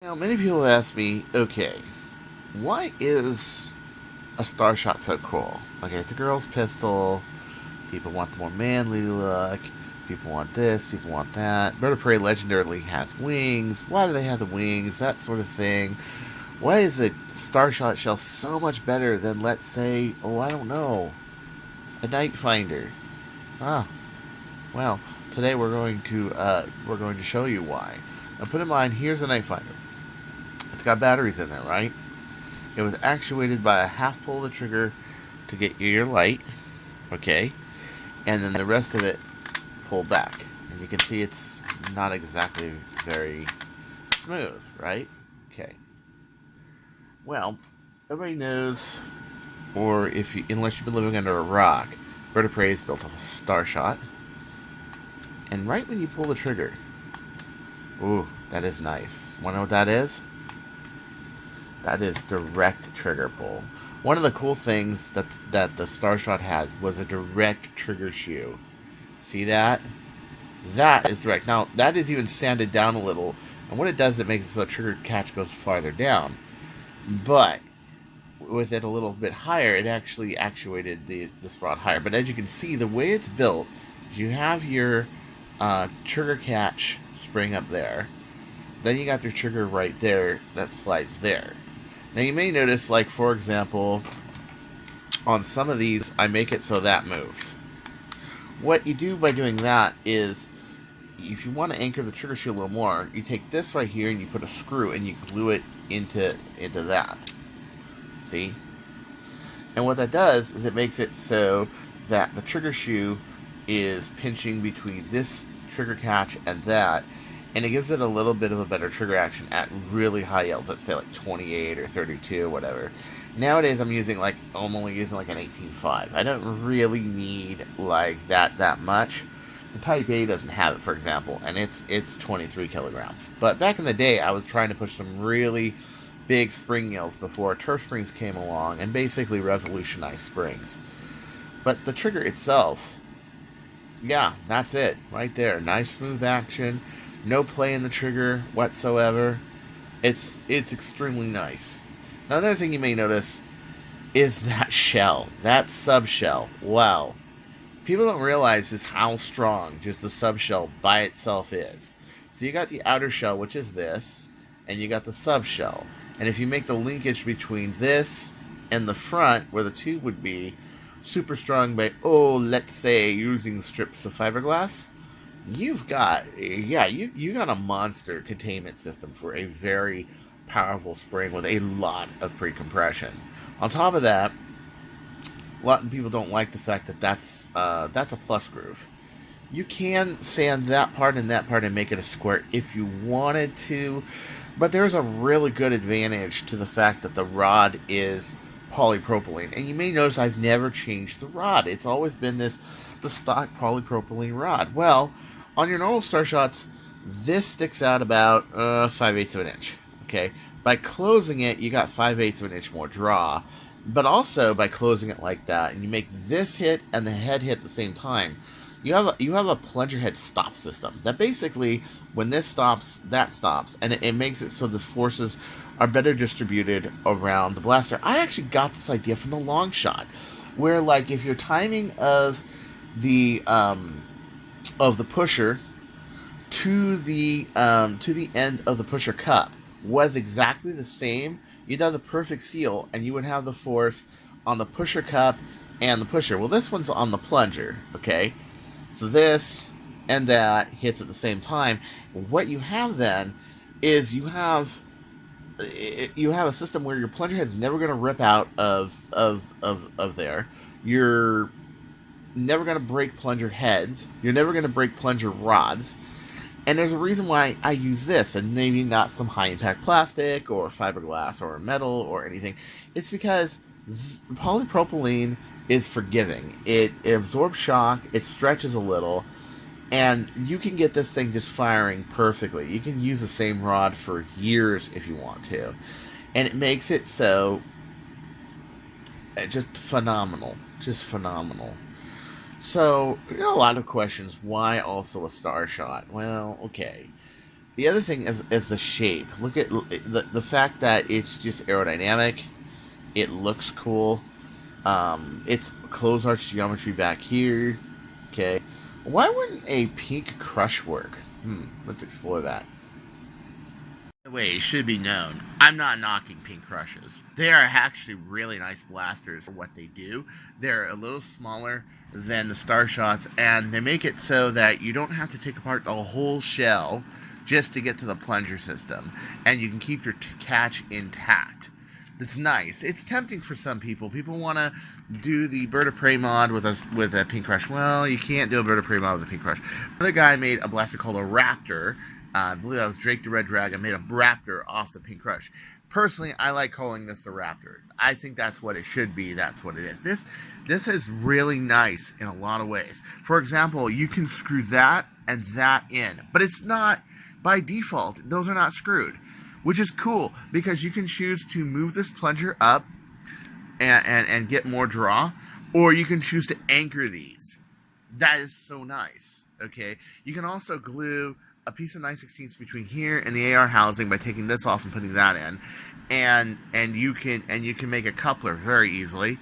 Now, many people ask me, okay, why is a Star Shot so cool? Okay, it's a girl's pistol. People want the more manly look. People want this. People want that. Bird of Prey legendarily has wings. Why do they have the wings? That sort of thing. Why is a Star Shot shell so much better than, let's say, oh, I don't know, a Nitefinder? Ah, well, today we're going to show you why. Now, put in mind, here's a Nitefinder. It's got batteries in there, right? It was actuated by a half pull of the trigger to get you your light, okay? And then the rest of it pulled back. And you can see it's not exactly very smooth, right? Okay. Well, everybody knows, or unless you've been living under a rock, Bird of Prey is built off a Star Shot. And right when you pull the trigger, ooh, that is nice. Want to know what that is? That is direct trigger pull. One of the cool things that the Star Shot has was a direct trigger shoe. See that? That is direct. Now, that is even sanded down a little, and what it does, it makes it so the trigger catch goes farther down. But with it a little bit higher, it actually actuated this rod higher. But as you can see, the way it's built is you have your trigger catch spring up there. Then you got your trigger right there that slides there. Now you may notice, like for example, on some of these, I make it so that moves. What you do by doing that is, if you want to anchor the trigger shoe a little more, you take this right here and you put a screw and you glue it into that. See? And what that does is it makes it so that the trigger shoe is pinching between this trigger catch and that, and it gives it a little bit of a better trigger action at really high yields. Let's say like 28 or 32, whatever. Nowadays, I'm only using like an 18.5. I don't really need like that much. The Type A doesn't have it, for example, and it's 23 kilograms. But back in the day, I was trying to push some really big spring yields before turf springs came along and basically revolutionized springs. But the trigger itself, yeah, that's it right there. Nice smooth action. No play in the trigger whatsoever. It's extremely nice. Now, another thing you may notice is that shell, that subshell. Wow. People don't realize just how strong just the subshell by itself is. So you got the outer shell, which is this, and you got the subshell. And if you make the linkage between this and the front, where the tube would be, super strong by, let's say, using strips of fiberglass, you've got, you got a monster containment system for a very powerful spring with a lot of pre-compression. On top of that, a lot of people don't like the fact that that's a plus groove. You can sand that part and make it a square if you wanted to, but there's a really good advantage to the fact that the rod is polypropylene. And you may notice I've never changed the rod. It's always been the stock polypropylene rod. Well, on your normal Star Shots, this sticks out about 5/8 of an inch. Okay, by closing it, you got 5/8 of an inch more draw. But also by closing it like that, and you make this hit and the head hit at the same time, you have a plunger head stop system that basically, when this stops, that stops, and it makes it so the forces are better distributed around the blaster. I actually got this idea from the long shot, where like if your timing of the pusher to the end of the pusher cup was exactly the same, you'd have the perfect seal, and you would have the force on the pusher cup and the pusher. Well, this one's on the plunger, okay? So this and that hits at the same time. What you have then is you have a system where your plunger head's never going to rip out of there. You're never going to break plunger heads. You're never going to break plunger rods. And there's a reason why I use this, and maybe not some high-impact plastic or fiberglass or metal or anything. It's because polypropylene is forgiving. It absorbs shock, it stretches a little, and you can get this thing just firing perfectly. You can use the same rod for years if you want to. And it makes it so just phenomenal. Just phenomenal. So, a lot of questions. Why also a Star Shot? Well, okay. The other thing is the shape. Look at the fact that it's just aerodynamic. It looks cool. It's closed arch geometry back here. Okay. Why wouldn't a pink crush work? Let's explore that. By the way, it should be known, I'm not knocking pink crushes. They are actually really nice blasters for what they do. They're a little smaller than the Star Shots, and they make it so that you don't have to take apart the whole shell just to get to the plunger system, and you can keep your catch intact. That's nice. It's tempting for some people. People want to do the Bird of Prey mod with a pink crush. Well, you can't do a Bird of Prey mod with a pink crush. Another guy made a blaster called a Raptor. I believe that was Drake the Red Dragon. Made a Raptor off the pink crush. Personally, I like calling this the Raptor. I think that's what it should be. That's what it is. This is really nice in a lot of ways. For example, you can screw that and that in, but it's not by default. Those are not screwed, which is cool because you can choose to move this plunger up and get more draw, or you can choose to anchor these. That is so nice. Okay, you can also glue a piece of 9/16 between here and the AR housing by taking this off and putting that in, and you can make a coupler very easily.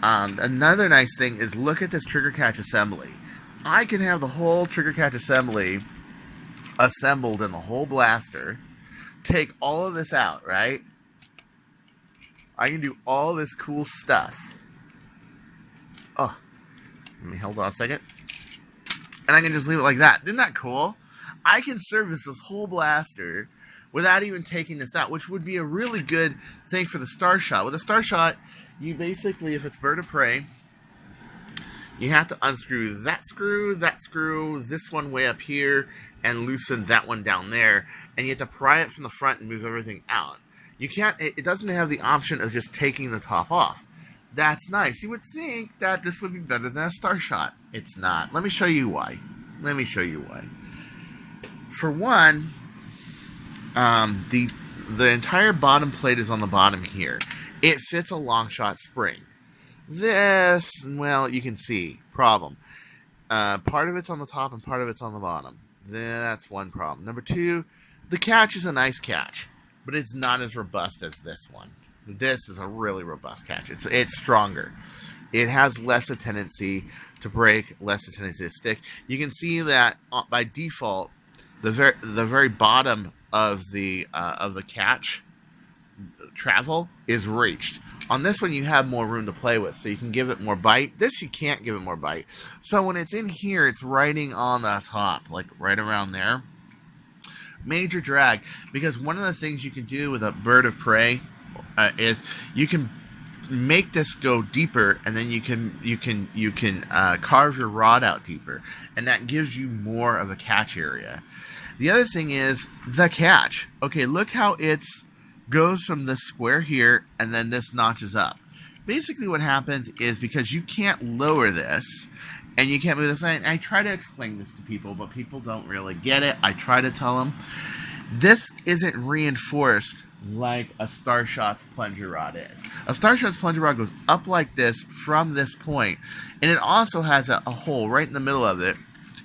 Another nice thing is look at this trigger catch assembly. I can have the whole trigger catch assembly assembled in the whole blaster. Take all of this out, right? I can do all this cool stuff. Oh, let me hold on a second. And I can just leave it like that. Isn't that cool? I can service this whole blaster without even taking this out, which would be a really good thing for the Star Shot. With a Star Shot, you basically, if it's Bird of Prey, you have to unscrew, this one way up here, and loosen that one down there, and you have to pry it from the front and move everything out. You can't, it doesn't have the option of just taking the top off. That's nice. You would think that this would be better than a Star Shot. It's not. Let me show you why. For one, the entire bottom plate is on the bottom here. It fits a long shot spring. This, well, you can see, problem. Part of it's on the top and part of it's on the bottom. That's one problem. Number two, the catch is a nice catch, but it's not as robust as this one. This is a really robust catch. It's stronger. It has less a tendency to break, less a tendency to stick. You can see that by default, the very bottom of the catch travel is reached. On this one, you have more room to play with, so you can give it more bite. This, you can't give it more bite. So when it's in here, it's riding on the top, like right around there. Major drag, because one of the things you can do with a Bird of Prey is you can make this go deeper, and then you can carve your rod out deeper, and that gives you more of a catch area. The other thing is the catch. Okay, look how it's goes from this square here, and then this notches up. Basically what happens is, because you can't lower this, and you can't move this, I try to explain this to people, but people don't really get it. I try to tell them, this isn't reinforced like a Star Shot's plunger rod is. A Star Shot's plunger rod goes up like this from this point, and it also has a hole right in the middle of it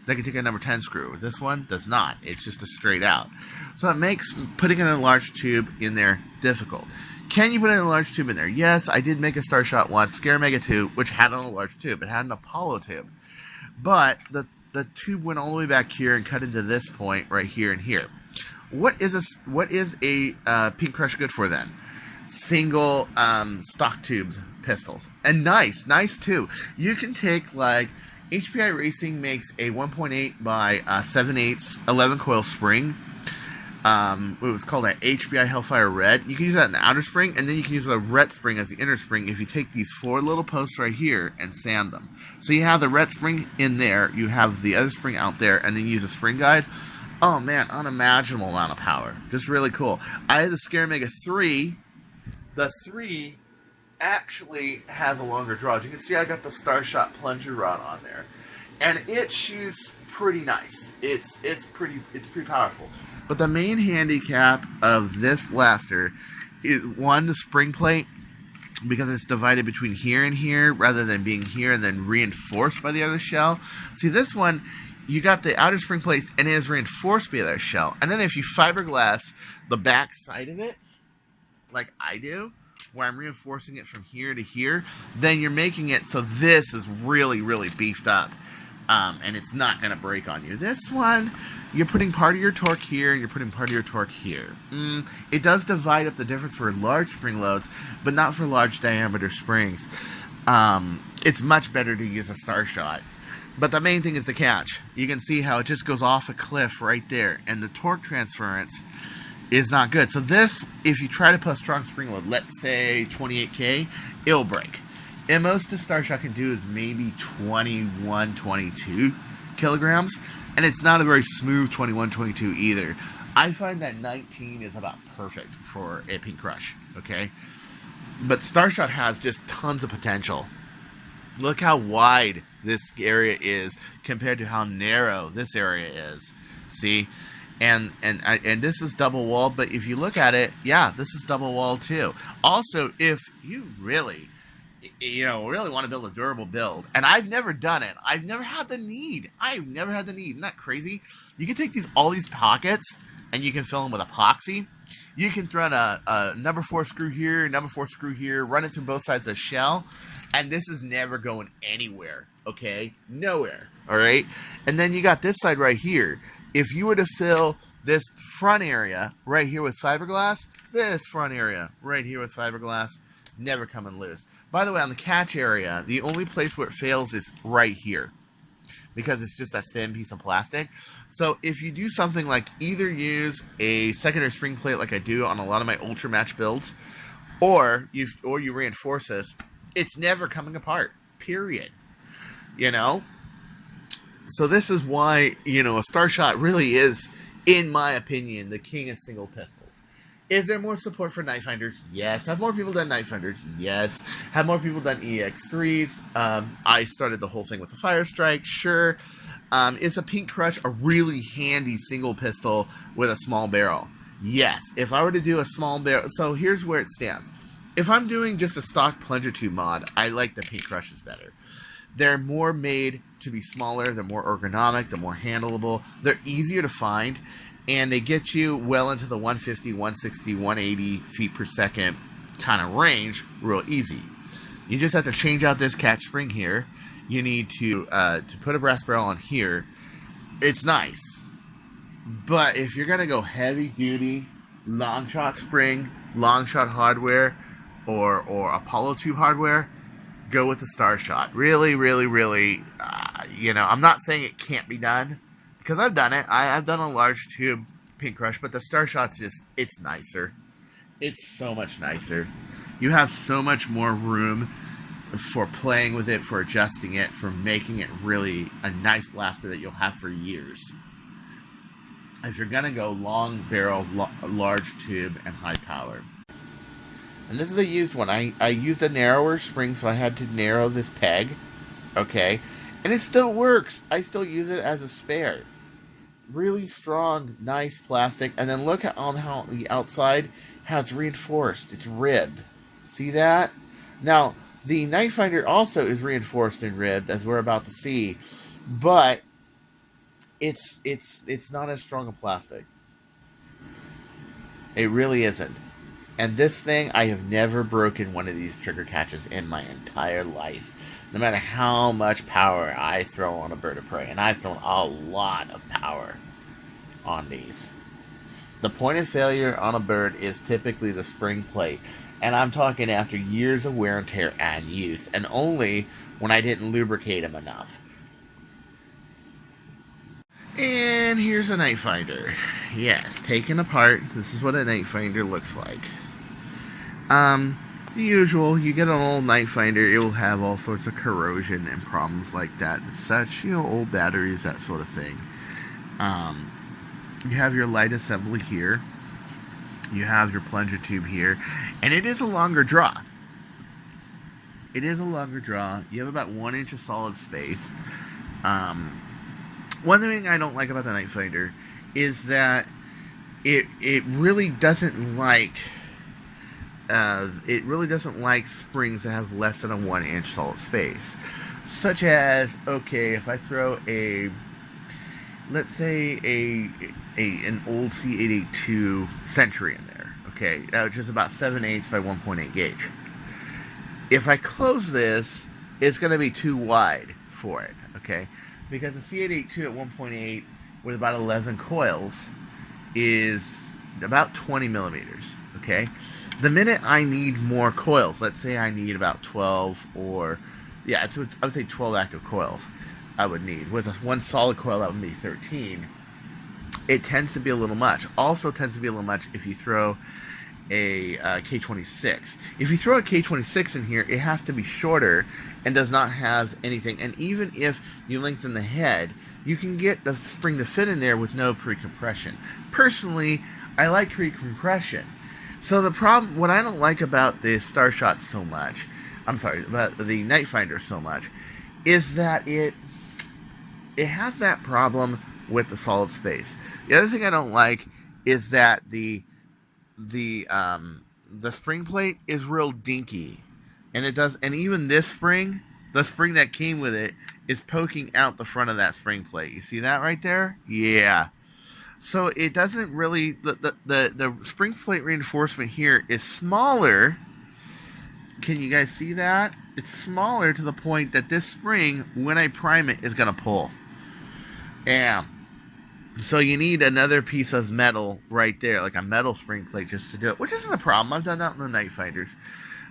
that can take a number 10 screw. This one does not. It's just a straight out. So it makes putting in a large tube in there difficult. Can you put in a large tube in there? Yes, I did make a Star Shot once, Scare Mega 2, which had a large tube. It had an Apollo tube. But the tube went all the way back here and cut into this point right here and here. What is a Pink Crush good for then? Single stock tubes pistols. And nice too. You can take, like, HPI Racing makes a 1.8 by 7/8 11 coil spring. It was called an HPI Hellfire Red. You can use that in the outer spring, and then you can use the red spring as the inner spring if you take these 4 little posts right here and sand them. So you have the red spring in there, you have the other spring out there, and then you use a spring guide. Oh man, unimaginable amount of power. Just really cool. I had the Scare Mega 3. The 3 actually has a longer draw. As you can see, I got the Star Shot plunger rod on there, and it shoots pretty nice. It's pretty powerful. But the main handicap of this blaster is, one, the spring plate, because it's divided between here and here rather than being here and then reinforced by the other shell. See, this one, you got the outer spring plate and it is reinforced by that shell. And then if you fiberglass the back side of it, like I do, where I'm reinforcing it from here to here, then you're making it so this is really, really beefed up. And it's not going to break on you. This one, you're putting part of your torque here, and you're putting part of your torque here. It does divide up the difference for large spring loads, but not for large diameter springs. It's much better to use a Star Shot. But the main thing is the catch. You can see how it just goes off a cliff right there, and the torque transference is not good. So this, if you try to put a strong spring load, let's say 28K, it'll break. And most the Star Shot can do is maybe 21, 22 kilograms. And it's not a very smooth 21, 22 either. I find that 19 is about perfect for a Pink Crush, okay? But Star Shot has just tons of potential. Look how wide this area is compared to how narrow this area is. See? And this is double walled, but if you look at it, yeah, this is double walled too. Also, if you really want to build a durable build, and I've never done it, I've never had the need. Isn't that crazy? You can take all these pockets and you can fill them with epoxy. You can throw in a number 4 screw here, number 4 screw here, run it through both sides of the shell, and this is never going anywhere, okay? Nowhere, all right? And then you got this side right here. If you were to fill this front area right here with fiberglass, this front area right here with fiberglass, never coming loose. By the way, on the catch area, the only place where it fails is right here, because it's just a thin piece of plastic. So if you do something like either use a secondary spring plate like I do on a lot of my Ultra Match builds, or you reinforce this, it's never coming apart, period. So this is why, a Star Shot really is, in my opinion, the king of single pistols. Is there more support for Nitefinders? Yes. Have more people done Nitefinders? Yes. Have more people done EX3s? I started the whole thing with the Fire Strike. Sure. Is a Pink Crush a really handy single pistol with a small barrel? Yes. If I were to do a small barrel... So here's where it stands. If I'm doing just a stock plunger tube mod, I like the Pink Crushes better. They're more made to be smaller, they're more ergonomic, they're more handleable, they're easier to find, and they get you well into the 150, 160, 180 feet per second kind of range real easy. You just have to change out this catch spring here. You need to put a brass barrel on here. It's nice. But if you're going to go heavy duty, long shot spring, long shot hardware, or Apollo tube hardware, go with the Star Shot. Really, really, really, I'm not saying it can't be done, because I've done it. I've done a large tube Pink Crush, but the Star Shot's it's nicer. It's so much nicer. You have so much more room for playing with it, for adjusting it, for making it really a nice blaster that you'll have for years. If you're going to go long barrel, large tube, and high power. And this is a used one. I used a narrower spring, so I had to narrow this peg. Okay. And it still works. I still use it as a spare. Really strong, nice plastic. And then look at how the outside has reinforced. It's ribbed. See that? Now, the Nitefinder also is reinforced and ribbed, as we're about to see. But it's not as strong a plastic. It really isn't. And this thing, I have never broken one of these trigger catches in my entire life. No matter how much power I throw on a bird of prey. And I've thrown a lot of power on these. The point of failure on a bird is typically the spring plate. And I'm talking after years of wear and tear and use. And only when I didn't lubricate them enough. And here's a Nitefinder. Yes, taken apart, this is what a Nitefinder looks like. The usual, you get an old Nitefinder, it will have all sorts of corrosion and problems like that and such, old batteries, that sort of thing. You have your light assembly here. You have your plunger tube here. And it is a longer draw. It is a longer draw. You have about 1 inch of solid space. One thing I don't like about the Nitefinder is that it really doesn't like springs that have less than a 1 inch solid space. Such as, okay, if I throw a let's say an old C882 Century in there, okay, which is about 7/8 by 1.8 gauge. If I close this, it's going to be too wide for it, okay, because the C882 at 1.8 with about 11 coils is about 20 millimeters, okay. The minute I need more coils, let's say I need about 12 or, yeah, I would say 12 active coils I would need. With one solid coil, that would be 13. It tends to be a little much. Also tends to be a little much if you throw a K26. If you throw a K26 in here, it has to be shorter and does not have anything. And even if you lengthen the head, you can get the spring to fit in there with no pre-compression. Personally, I like pre-compression. So the problem, what I don't like about the Starshot so much, about the Nitefinder so much, is that it has that problem with the solid space. The other thing I don't like is that the spring plate is real dinky, and even this spring, the spring that came with it, is poking out the front of that spring plate. You see that right there? Yeah. So it doesn't really, the spring plate reinforcement here is smaller. Can you guys see that? It's smaller to the point that this spring, when I prime it, is going to pull. Yeah. So you need another piece of metal right there, like a metal spring plate, just to do it, which isn't a problem. I've done that in the Nitefinders.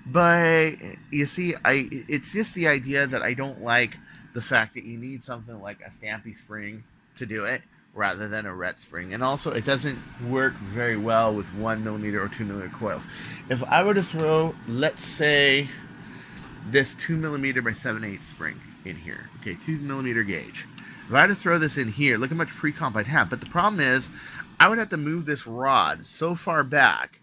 But you see, it's just the idea that I don't like the fact that you need something like a stampy spring to do it, rather than a ret spring. And also, it doesn't work very well with 1 millimeter or 2 millimeter coils. If I were to throw, let's say, this 2 millimeter by 7/8 spring in here, okay, 2 millimeter gauge. If I had to throw this in here, look how much pre-comp I'd have. But the problem is, I would have to move this rod so far back.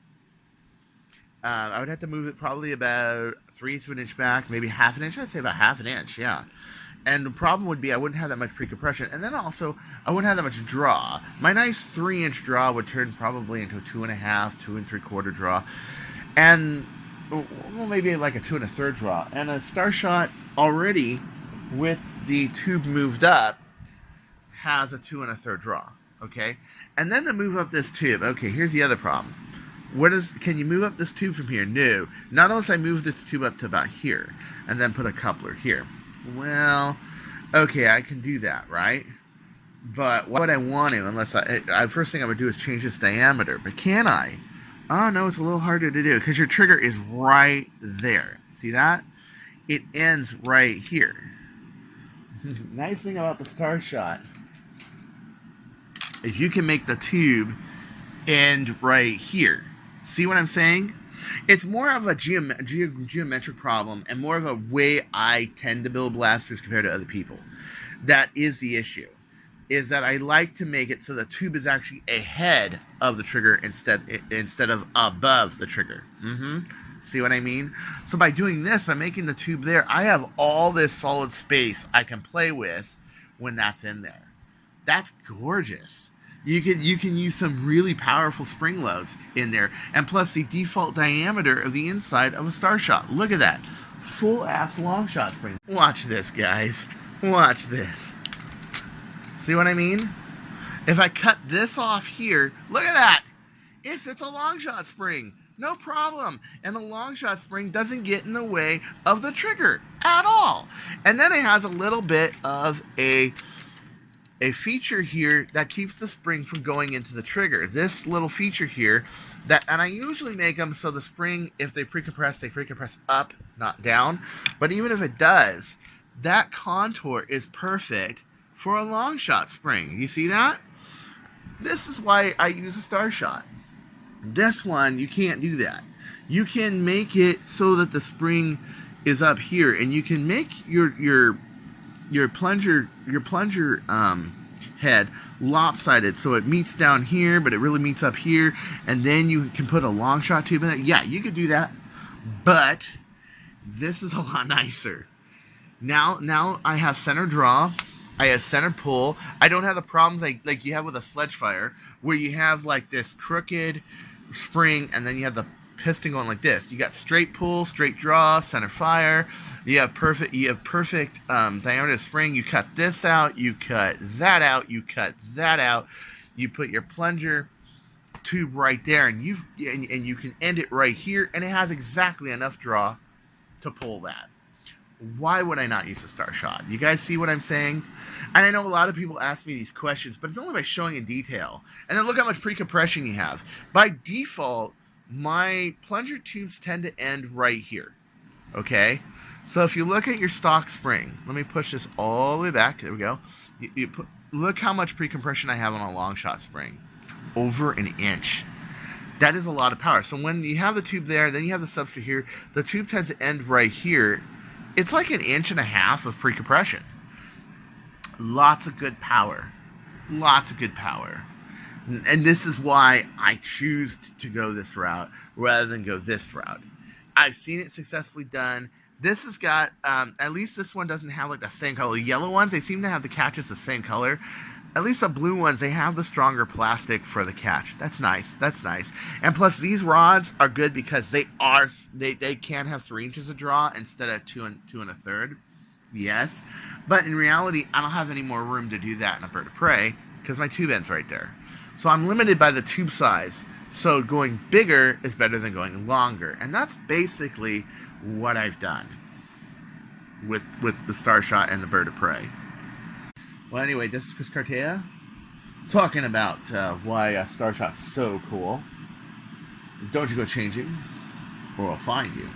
I would have to move it probably about 3/8 of an inch back, maybe half an inch. I'd say about half an inch, yeah. And the problem would be I wouldn't have that much pre-compression. And then also, I wouldn't have that much draw. My nice 3-inch draw would turn probably into a 2.5, 2 3/4 draw. And, well, maybe like a 2 1/3 draw. And a Starshot already, with the tube moved up, has a 2 1/3 draw. Okay? And then to move up this tube, okay, here's the other problem. Can you move up this tube from here? No. Not unless I move this tube up to about here. And then put a coupler here. Well, okay, I can do that, right? But why would I want to unless first thing I would do is change this diameter. But can I? Oh, no, it's a little harder to do because your trigger is right there. See that? It ends right here. Nice thing about the Starshot is you can make the tube end right here. See what I'm saying? It's more of a geometric problem and more of a way I tend to build blasters compared to other people. That is the issue. Is that I like to make it so the tube is actually ahead of the trigger instead of above the trigger. See what I mean? So by doing this, by making the tube there, I have all this solid space I can play with when that's in there. That's gorgeous. You can use some really powerful spring loads in there, and plus the default diameter of the inside of a Starshot. Look at that, full ass long shot spring. Watch this, guys. Watch this. See what I mean? If I cut this off here, look at that. If it's a long shot spring, no problem, and the long shot spring doesn't get in the way of the trigger at all. And then it has a little bit of a feature here that keeps the spring from going into the trigger. This little feature here, and I usually make them so the spring, if they pre-compress up, not down. But even if it does, that contour is perfect for a long shot spring. You see that? This is why I use a Starshot. This one, you can't do that. You can make it so that the spring is up here, and you can make your plunger head lopsided so it meets down here, but it really meets up here, and then you can put a long shot tube in it. Yeah, you could do that, but this is a lot nicer. Now I have center draw, I have center pull. I don't have the problems like you have with a sledge fire, where you have like this crooked spring, and then you have the piston going like this. You got straight pull, straight draw, center fire. You have perfect diameter of spring. You cut this out, you cut that out, you cut that out. You put your plunger tube right there, and you can end it right here, and it has exactly enough draw to pull that. Why would I not use a Star Shot? You guys see what I'm saying? And I know a lot of people ask me these questions, but it's only by showing in detail. And then look how much pre-compression you have. By default, my plunger tubes tend to end right here. Okay? So if you look at your stock spring, let me push this all the way back. There we go. Look how much pre-compression I have on a long shot spring. Over an inch. That is a lot of power. So when you have the tube there, then you have the substrate here, the tube tends to end right here. It's like an inch and a half of pre-compression. Lots of good power. Lots of good power. And this is why I choose to go this route rather than go this route. I've seen it successfully done. This has got, at least this one doesn't have like the same color. The yellow ones, they seem to have the catches the same color. At least the blue ones, they have the stronger plastic for the catch. That's nice. That's nice. And plus, these rods are good because they can have 3 inches of draw instead of 2 and 1/3. Yes, but in reality, I don't have any more room to do that in a bird of prey because my tube end's right there. So I'm limited by the tube size. So going bigger is better than going longer, and that's basically what I've done with the Star Shot and the bird of prey. Well, anyway, this is Chris Cartaya talking about why a Star Shot's so cool. Don't you go changing, or I'll find you.